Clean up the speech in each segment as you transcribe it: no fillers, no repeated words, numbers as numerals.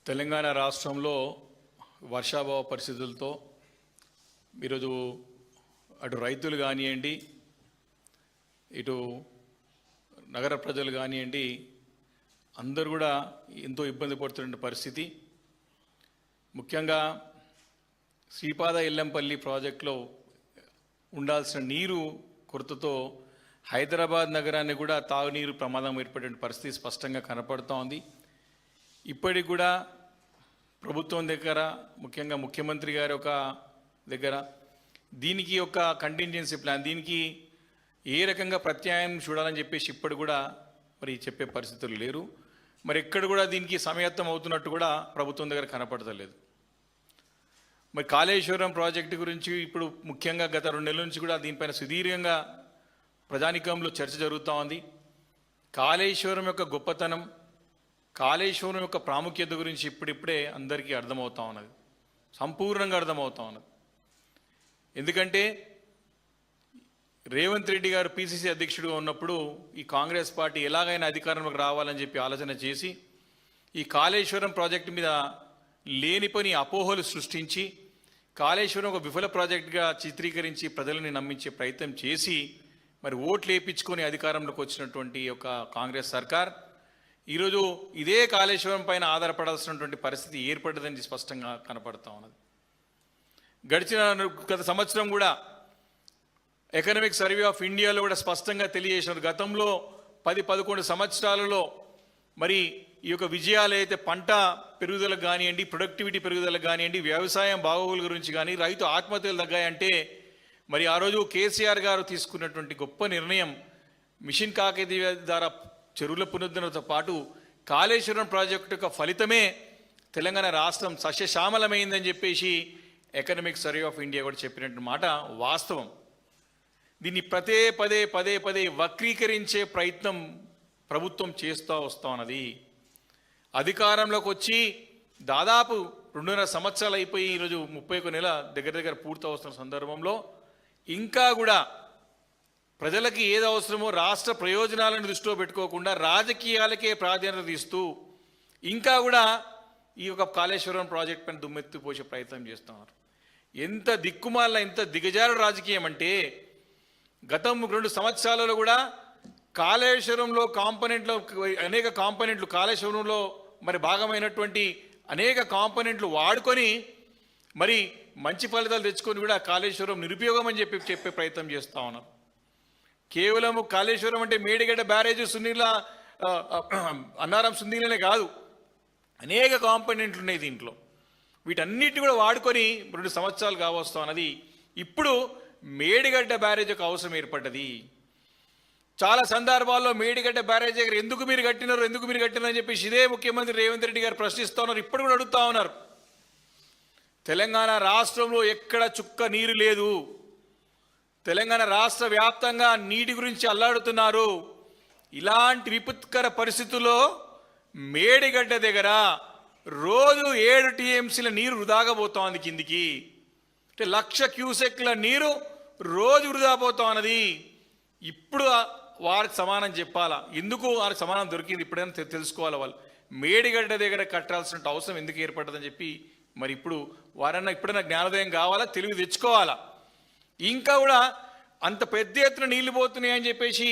తెలంగాణ రాష్ట్రంలో వర్షాభావ పరిస్థితులతో ఈరోజు అటు రైతులు కానివ్వండి, ఇటు నగర ప్రజలు కానివ్వండి, అందరూ కూడా ఎంతో ఇబ్బంది పడుతున్న పరిస్థితి. ముఖ్యంగా శ్రీపాద ఎల్లంపల్లి ప్రాజెక్టులో ఉండాల్సిన నీరు కొరతతో హైదరాబాద్ నగరాన్ని కూడా తాగునీరు ప్రమాదం ఏర్పడే పరిస్థితి స్పష్టంగా కనపడుతూ ఉంది. ఇప్పటికి కూడా ప్రభుత్వం దగ్గర, ముఖ్యంగా ముఖ్యమంత్రి గారి దగ్గర దీనికి ఒక కంటింజెన్సీ ప్లాన్, దీనికి ఏ రకంగా ప్రత్యామ్నాయం చూడాలని చెప్పేసి ఇప్పుడు కూడా మరి చెప్పే పరిస్థితులు లేరు. మరి ఎక్కడ కూడా దీనికి సమయత్వం అవుతున్నట్టు కూడా ప్రభుత్వం దగ్గర కనపడతలేదు. మరి కాళేశ్వరం ప్రాజెక్టు గురించి ఇప్పుడు ముఖ్యంగా గత 2 నెలల నుంచి కూడా దీనిపైన సుదీర్ఘంగా ప్రజానికంలో చర్చ జరుగుతూ ఉంది. కాళేశ్వరం యొక్క గొప్పతనం, కాళేశ్వరం యొక్క ప్రాముఖ్యత గురించి ఇప్పుడిప్పుడే అందరికీ అర్థమవుతా ఉన్నది, సంపూర్ణంగా అర్థమవుతా ఉన్నది. ఎందుకంటే రేవంత్ రెడ్డి గారు పిసిసి అధ్యక్షుడిగా ఉన్నప్పుడు ఈ కాంగ్రెస్ పార్టీ ఎలాగైనా అధికారంలోకి రావాలని చెప్పి ఆలోచన చేసి ఈ కాళేశ్వరం ప్రాజెక్టు మీద లేని పని అపోహలు సృష్టించి కాళేశ్వరం ఒక విఫల ప్రాజెక్టుగా చిత్రీకరించి ప్రజలని నమ్మించే ప్రయత్నం చేసి మరి ఓట్లు వేయించుకొని అధికారంలోకి వచ్చినటువంటి ఒక కాంగ్రెస్ సర్కార్ ఈరోజు ఇదే కాళేశ్వరం పైన ఆధారపడాల్సినటువంటి పరిస్థితి ఏర్పడ్డదని స్పష్టంగా కనపడతా ఉన్నది. గత సంవత్సరం కూడా ఎకనామిక్ సర్వే ఆఫ్ ఇండియాలో కూడా స్పష్టంగా తెలియజేసినారు. గతంలో 10-11 సంవత్సరాలలో మరి ఈ యొక్క విజయాలు అయితే పంట పెరుగుదలకు కానివ్వండి, ప్రొడక్టివిటీ పెరుగుదలకు కానివ్వండి, వ్యవసాయం బాగోగుల గురించి కానీ, రైతు ఆత్మహత్యలు తగ్గాయంటే మరి ఆ రోజు కేసీఆర్ గారు తీసుకున్నటువంటి గొప్ప నిర్ణయం మిషన్ కాకతీయ ద్వారా చెరువుల పునరుద్ధరణతో పాటు కాళేశ్వరం ప్రాజెక్టు యొక్క ఫలితమే తెలంగాణ రాష్ట్రం సస్యశ్యామలమైందని చెప్పేసి ఎకనామిక్ సర్వే ఆఫ్ ఇండియా కూడా చెప్పినట్టు మాట వాస్తవం. దీన్ని పదే వక్రీకరించే ప్రయత్నం ప్రభుత్వం చేస్తూ వస్తూ ఉన్నది. అధికారంలోకి వచ్చి దాదాపు 2.5 సంవత్సరాలు అయిపోయి ఈరోజు 31 నెల దగ్గర పూర్తి వస్తున్న సందర్భంలో ఇంకా కూడా ప్రజలకి ఏది అవసరమో రాష్ట్ర ప్రయోజనాలను దృష్టిలో పెట్టుకోకుండా రాజకీయాలకే ప్రాధాన్యత ఇస్తూ ఇంకా కూడా ఈ యొక్క కాళేశ్వరం ప్రాజెక్ట్ పైన దుమ్మెత్తిపోసే ప్రయత్నం చేస్తున్నారు. ఎంత దిక్కుమాల, ఎంత దిగజారు రాజకీయం అంటే గతం 2 సంవత్సరాలలో కూడా కాళేశ్వరంలో అనేక కాంపోనెంట్లు కాళేశ్వరంలో మరి భాగమైనటువంటి అనేక కాంపోనెంట్లు వాడుకొని మరి మంచి ఫలితాలు తెచ్చుకొని కూడా కాళేశ్వరం నిరుపయోగం అని చెప్పే ప్రయత్నం చేస్తూ ఉన్నారు. కేవలం కాళేశ్వరం అంటే మేడిగడ్డ బ్యారేజ్, అన్నారం సుందీలనే కాదు, అనేక కాంపోనెంట్లు ఉన్నాయి దీంట్లో. వీటన్నిటిని కూడా వాడుకొని 2 సంవత్సరాలు కావస్తూ ఉన్నది. ఇప్పుడు మేడిగడ్డ బ్యారేజ్ ఒక అవసరం ఏర్పడ్డది. చాలా సందర్భాల్లో మేడిగడ్డ బ్యారేజ్ దగ్గర ఎందుకు మీరు కట్టినారు అని చెప్పేసి ఇదే ముఖ్యమంత్రి రేవంత్ రెడ్డి గారు ప్రశ్నిస్తూ ఉన్నారు. ఇప్పుడు కూడా అడుగుతా ఉన్నారు. తెలంగాణ రాష్ట్రంలో ఎక్కడ చుక్క నీరు లేదు. తెలంగాణ రాష్ట్ర వ్యాప్తంగా నీటి గురించి అల్లాడుతున్నారు. ఇలాంటి విపత్కర పరిస్థితుల్లో మేడిగడ్డ దగ్గర రోజు 7 టీఎంసీల నీరు వృధాగా పోతోంది కిందికి. అంటే 1,00,000 క్యూసెక్ల నీరు రోజు వృధా పోతా ఉన్నది. ఇప్పుడు వారికి సమానం చెప్పాలా? ఎందుకు వారికి సమానం దొరికింది ఇప్పుడైనా తెలుసుకోవాలి. వాళ్ళు మేడిగడ్డ దగ్గర కట్టాల్సిన అవసరం ఎందుకు ఏర్పడ్డదని చెప్పి మరి ఇప్పుడు వారన్నా ఇప్పుడైనా జ్ఞానోదయం కావాలా, తెలివి తెచ్చుకోవాలా. ఇంకా కూడా అంత పెద్ద ఎత్తున నీళ్లు పోతున్నాయి అని చెప్పేసి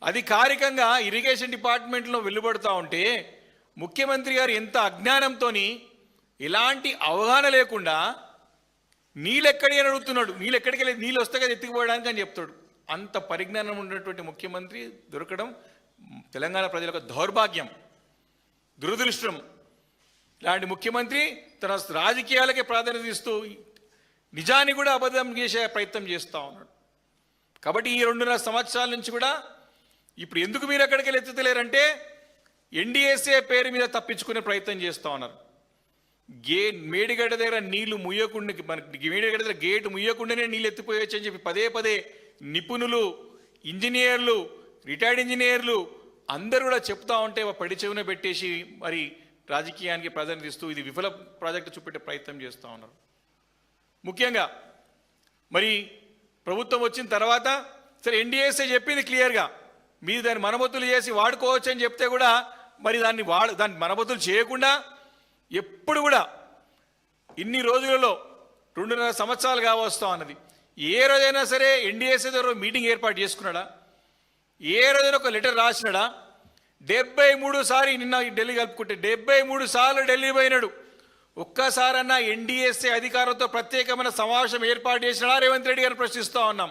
అధికారికంగా ఇరిగేషన్ డిపార్ట్మెంట్లో వెలువడుతూ ఉంటే ముఖ్యమంత్రి గారు ఎంత అజ్ఞానంతో, ఎలాంటి అవగాహన లేకుండా నీళ్ళు ఎక్కడి అని అడుగుతున్నాడు. నీళ్ళు ఎక్కడికి వెళ్ళి నీళ్ళు వస్తే కదా ఎత్తుకుపోవడానికి అని చెప్తాడు. అంత పరిజ్ఞానం ఉన్నటువంటి ముఖ్యమంత్రి దొరకడం తెలంగాణ ప్రజలకు దౌర్భాగ్యం, దురదృష్టం. ఇలాంటి ముఖ్యమంత్రి తన రాజకీయాలకే ప్రాధాన్యత ఇస్తూ నిజాన్ని కూడా అబద్ధం చేసే ప్రయత్నం చేస్తూ ఉన్నాడు. కాబట్టి ఈ 2.5 సంవత్సరాల నుంచి కూడా ఇప్పుడు ఎందుకు మీరు ఎక్కడికి వెళ్ళి ఎత్తుతలేరంటే ఎన్డీఎస్ఏ పేరు మీద తప్పించుకునే ప్రయత్నం చేస్తూ ఉన్నారు. మేడిగడ్డ దగ్గర నీళ్లు ముయ్యకుండా, మేడిగడ్డ దగ్గర గేటు ముయ్యకుండానే నీళ్ళు ఎత్తిపోయొచ్చు అని చెప్పి పదే నిపుణులు, ఇంజనీర్లు, రిటైర్డ్ ఇంజనీర్లు అందరూ కూడా చెప్తా ఉంటే పడి చెవున పెట్టేసి మరి రాజకీయానికి ప్రాధాన్యత ఇస్తూ ఇది విఫల ప్రాజెక్టు చూపెట్టే ప్రయత్నం చేస్తూ ఉన్నారు. ముఖ్యంగా మరి ప్రభుత్వం వచ్చిన తర్వాత సరే ఎన్డీఎస్ఏ చెప్పింది క్లియర్గా మీరు దాన్ని మరమ్మతులు చేసి వాడుకోవచ్చు అని చెప్తే కూడా మరి దాన్ని మరమ్మతులు చేయకుండా ఎప్పుడు కూడా ఇన్ని రోజులలో 2.5 సంవత్సరాలు కావస్తా ఉన్నది, ఏ రోజైనా సరే ఎన్డీఎస్ఏ ద్వారా మీటింగ్ ఏర్పాటు చేసుకున్నాడా? ఏ రోజైనా ఒక లెటర్ రాసినాడా? 73 సార్లు నిన్న ఢిల్లీ కలుపుకుంటే 73 సార్లు ఢిల్లీ పోయినాడు. ఒక్కసారన్నా ఎన్డీఎస్ఏ అధికారులతో ప్రత్యేకమైన సమావేశం ఏర్పాటు చేసినాడా రేవంత్ రెడ్డి గారిని ప్రశ్నిస్తూ ఉన్నాం.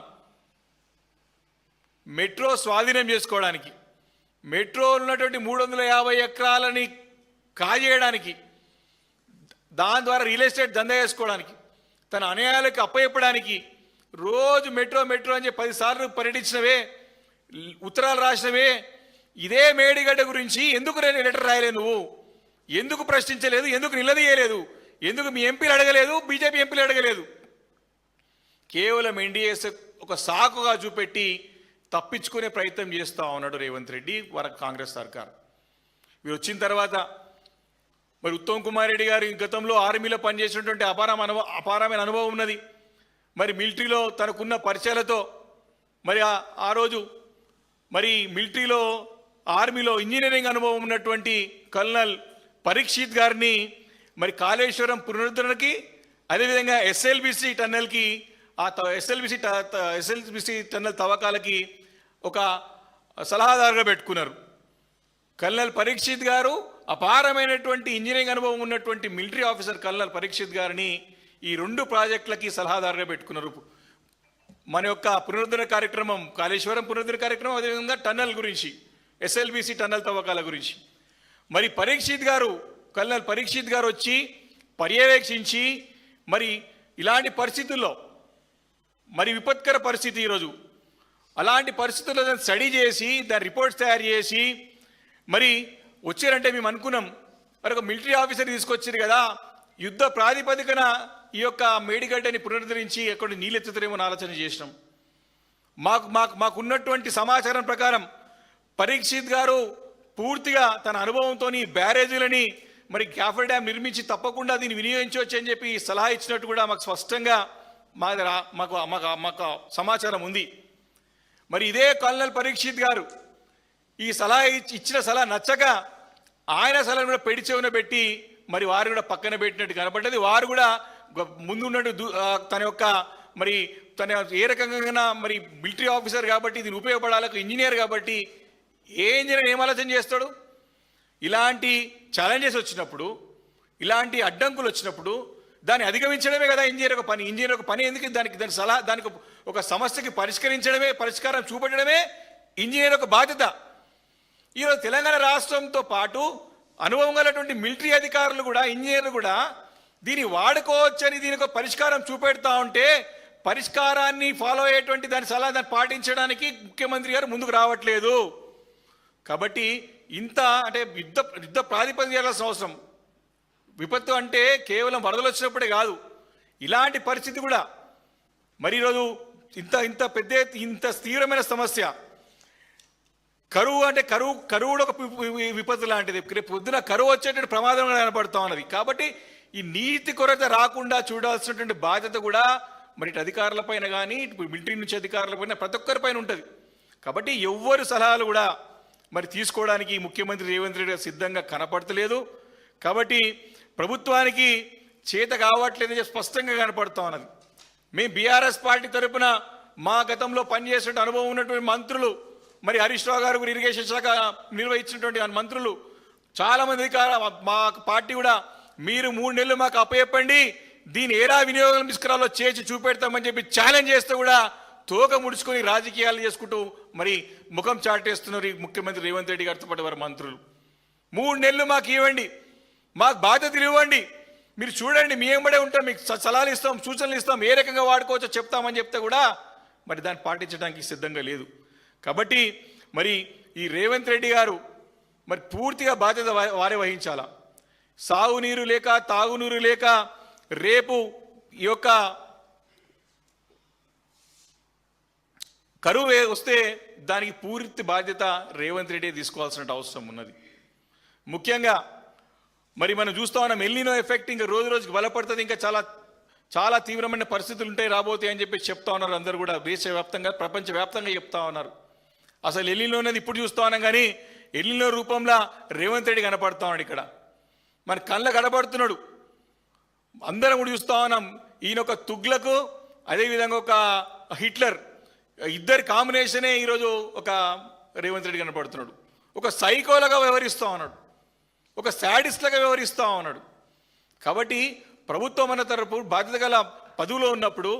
మెట్రో స్వాధీనం చేసుకోవడానికి, మెట్రో ఉన్నటువంటి 350 ఎకరాలని కాజేయడానికి, దాని ద్వారా రియల్ ఎస్టేట్ దందా చేసుకోవడానికి, తన అన్యాయాలకు అప్పచెప్పడానికి రోజు మెట్రో మెట్రో అని చెప్పి 10 సార్లు పర్యటించినవే, ఉత్తరాలు రాసినవే. ఇదే మేడిగడ్డ గురించి ఎందుకు లెటర్ రాయలేదు? నువ్వు ఎందుకు ప్రశ్నించలేదు? ఎందుకు నిలదీయలేదు? ఎందుకు మీ ఎంపీలు అడగలేదు? బీజేపీ ఎంపీలు అడగలేదు? కేవలం ఎన్డీఎస్ ఒక సాకుగా చూపెట్టి తప్పించుకునే ప్రయత్నం చేస్తూ ఉన్నాడు రేవంత్ రెడ్డి కాంగ్రెస్ సర్కార్. మీరు వచ్చిన తర్వాత మరి ఉత్తమ్ కుమార్ రెడ్డి గారు గతంలో ఆర్మీలో పనిచేసినటువంటి అపారమైన అనుభవం ఉన్నది. మరి మిలిటరీలో తనకున్న పరిచయాలతో మరి ఆ రోజు మరి మిలిటరీలో ఆర్మీలో ఇంజనీరింగ్ అనుభవం ఉన్నటువంటి కల్నల్ పరీక్షిత్ గారిని మరి కాళేశ్వరం పునరుద్ధరణకి, అదేవిధంగా ఎస్ఎల్బిసి టన్నెల్కి, ఆ ఎస్ఎల్బిసి టన్నెల్ తవ్వకాలకి ఒక సలహాదారుగా పెట్టుకున్నారు. కల్నల్ పరీక్షిత్ గారు అపారమైనటువంటి ఇంజనీరింగ్ అనుభవం ఉన్నటువంటి మిలిటరీ ఆఫీసర్ కల్నల్ పరీక్షిత్ గారిని ఈ 2 ప్రాజెక్టులకి సలహాదారుగా పెట్టుకున్నారు. మన యొక్క పునరుద్ధరణ కార్యక్రమం, కాళేశ్వరం పునరుద్ధరణ కార్యక్రమం, అదేవిధంగా టన్నెల్ గురించి, ఎస్ఎల్బిసి టన్నెల్ తవ్వకాల గురించి. మరి కల్నల్ పరీక్షిత్ గారు వచ్చి పర్యవేక్షించి మరి ఇలాంటి పరిస్థితుల్లో, మరి విపత్కర పరిస్థితి ఈరోజు, అలాంటి పరిస్థితుల్లో దాన్ని స్టడీ చేసి దాని రిపోర్ట్స్ తయారు చేసి మరి వచ్చారంటే మేము అనుకున్నాం మరి ఒక మిలిటరీ ఆఫీసర్ తీసుకొచ్చారు కదా, యుద్ధ ప్రాతిపదికన ఈ యొక్క మేడిగడ్డని పునరుద్ధరించి ఎక్కడ నీళ్ళెత్తుతారేమో ఆలోచన చేసినాం. మాకున్నటువంటి సమాచారం ప్రకారం పరీక్షిత్ గారు పూర్తిగా తన అనుభవంతో బ్యారేజీలని మరి గ్యాఫర్ డ్యామ్ నిర్మించి తప్పకుండా దీన్ని వినియోగించవచ్చు అని చెప్పి సలహా ఇచ్చినట్టు కూడా మాకు స్పష్టంగా మాకు సమాచారం ఉంది. మరి ఇదే కల్నల్ పరీక్షిత్ గారు ఈ సలహా ఇచ్చిన సలహా నచ్చక ఆయన సలహా కూడా పెడి చెవున పెట్టి మరి వారు కూడా పక్కన పెట్టినట్టు కనపడ్డది. వారు కూడా ముందున్నట్టు తన ఏ రకంగా మరి మిలిటరీ ఆఫీసర్ కాబట్టి దీన్ని ఉపయోగపడాలి, ఇంజనీర్ కాబట్టి ఏ ఇంజనీర్ ఏం ఆలోచన చేస్తాడు? ఇలాంటి ఛాలెంజెస్ వచ్చినప్పుడు, ఇలాంటి అడ్డంకులు వచ్చినప్పుడు దాన్ని అధిగమించడమే కదా ఇంజనీర్ ఒక పని. ఇంజనీర్ ఒక పని ఎందుకు? దాని సలహా, దానికి ఒక సమస్యకి పరిష్కారం చూపెట్టడమే ఇంజనీర్ ఒక బాధ్యత. ఈరోజు తెలంగాణ రాష్ట్రంతో పాటు అనుభవం గలటువంటి మిలిటరీ అధికారులు కూడా, ఇంజనీర్లు కూడా దీన్ని వాడుకోవచ్చని దీనికి ఒక పరిష్కారం చూపెడతా ఉంటే పరిష్కారాన్ని ఫాలో అయ్యేటువంటి దాని పాటించడానికి ముఖ్యమంత్రి గారు ముందుకు రావట్లేదు. కాబట్టి అంటే యుద్ధ ప్రాతిపదిక చేయాల్సిన అవసరం. విపత్తు అంటే కేవలం వరదలు వచ్చినప్పుడే కాదు, ఇలాంటి పరిస్థితి కూడా. మరి ఈరోజు ఇంత తీవ్రమైన సమస్య కరువు అంటే కరువు ఒక విపత్తు లాంటిది. రేపు పొద్దున కరువు వచ్చేటువంటి ప్రమాదం కనపడుతూ ఉన్నది. కాబట్టి ఈ నీతి కొరత రాకుండా చూడాల్సినటువంటి బాధ్యత కూడా మరి ఇటు అధికారులపైన కానీ, ఇటు మిలిటరీ నుంచి అధికారులపైన, ప్రతి ఒక్కరిపైన ఉంటుంది. కాబట్టి ఎవ్వరు సలహాలు కూడా మరి తీసుకోవడానికి ముఖ్యమంత్రి రేవంత్ రెడ్డి గారు సిద్ధంగా కనపడతలేదు. కాబట్టి ప్రభుత్వానికి చేత కావట్లేదని స్పష్టంగా కనపడుతూ ఉన్నది. మేము బీఆర్ఎస్ పార్టీ తరఫున మా గతంలో పనిచేసే అనుభవం ఉన్నటువంటి మంత్రులు, మరి హరీష్ రావు గారు ఇరిగేషన్ శాఖ నిర్వహించినటువంటి మంత్రులు చాలామంది మా పార్టీ కూడా మీరు 3 నెలలు మాకు అప్పచెప్పండి, దీని ఏరా వినియోగం తీసుకురాలో చేసి చూపెడతామని చెప్పి ఛాలెంజ్ చేస్తే కూడా తోక ముడుచుకొని రాజకీయాలు చేసుకుంటూ మరి ముఖం చాటేస్తున్నారు ఈ ముఖ్యమంత్రి రేవంత్ రెడ్డి గారితో పాటు వారి మంత్రులు. 3 నెలలు మాకు ఇవ్వండి, మాకు బాధ్యతలు ఇవ్వండి, మీరు చూడండి, మీ వెంబడే ఉంటాం, మీకు సలహాలు ఇస్తాం, సూచనలు ఇస్తాం, ఏ రకంగా వాడుకోవచ్చో చెప్తామని చెప్తే కూడా మరి దాన్ని పాటించడానికి సిద్ధంగా లేదు. కాబట్టి మరి ఈ రేవంత్ రెడ్డి గారు మరి పూర్తిగా బాధ్యత వారే వహించాలా. సాగునీరు లేక, తాగునీరు లేక రేపు ఈ యొక్క కరువు వస్తే దానికి పూర్తి బాధ్యత రేవంత్ రెడ్డి తీసుకోవాల్సిన అవసరం ఉన్నది. ముఖ్యంగా మరి మనం చూస్తా ఉన్నాం ఎల్నినో ఎఫెక్ట్ ఇంకా రోజు రోజుకి బలపడుతుంది, ఇంకా చాలా చాలా తీవ్రమైన పరిస్థితులు ఉంటాయి రాబోతాయి అని చెప్పి చెప్తా ఉన్నారు అందరూ కూడా. దేశవ్యాప్తంగా, ప్రపంచవ్యాప్తంగా చెప్తా ఉన్నారు. అసలు ఎల్నినో అనేది ఇప్పుడు చూస్తా ఉన్నాం, కానీ ఎల్నినో రూపంలో రేవంత్ రెడ్డి కనపడతా ఉన్నాడు ఇక్కడ. మన కళ్ళ కనబడుతున్నాడు. అందరం కూడా చూస్తా ఉన్నాం. ఈయన ఒక తుగ్లకు, అదేవిధంగా ఒక హిట్లర్, ఇద్దరి కాంబినేషనే ఈరోజు ఒక రేవంత్ రెడ్డి కనపడుతున్నాడు. ఒక సైకోలాగా వ్యవహరిస్తూ ఉన్నాడు, ఒక శాడిస్ట్లాగా వ్యవహరిస్తూ ఉన్నాడు. కాబట్టి ప్రభుత్వం అన్న తరపు బాధ్యత గల పదవిలో ఉన్నప్పుడు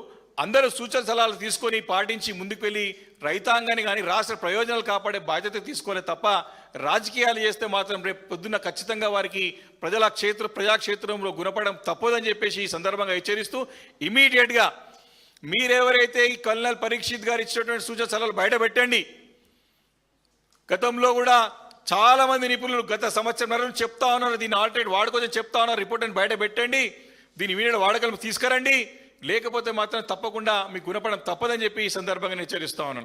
అందరూ సూచన సలహాలు తీసుకొని పాటించి ముందుకు వెళ్ళి రైతాంగాన్ని కానీ రాష్ట్ర ప్రయోజనాలు కాపాడే బాధ్యత తీసుకోలే తప్ప రాజకీయాలు చేస్తే మాత్రం రేపు పొద్దున్న ఖచ్చితంగా వారికి ప్రజాక్షేత్రంలో గుణపడడం తప్పదని చెప్పేసి ఈ సందర్భంగా హెచ్చరిస్తూ ఇమీడియట్గా మీరెవరైతే ఈ కల్నల్ పరీక్షిత్ గారు ఇచ్చినటువంటి సూచన సలహాలు బయట పెట్టండి. గతంలో కూడా చాలా మంది నిపుణులు గత సంవత్సరం చెప్తా ఉన్నారు, దీన్ని ఆల్టర్నేట్ వాడుకోవచ్చని చెప్తా ఉన్నారు. రిపోర్ట్ అని బయట పెట్టండి, దీన్ని ఇమీడియట్ వాడకం తీసుకురండి, లేకపోతే మాత్రం తప్పకుండా మీకు గుణపడడం తప్పదని చెప్పి ఈ సందర్భంగా హెచ్చరిస్తా ఉన్నాను.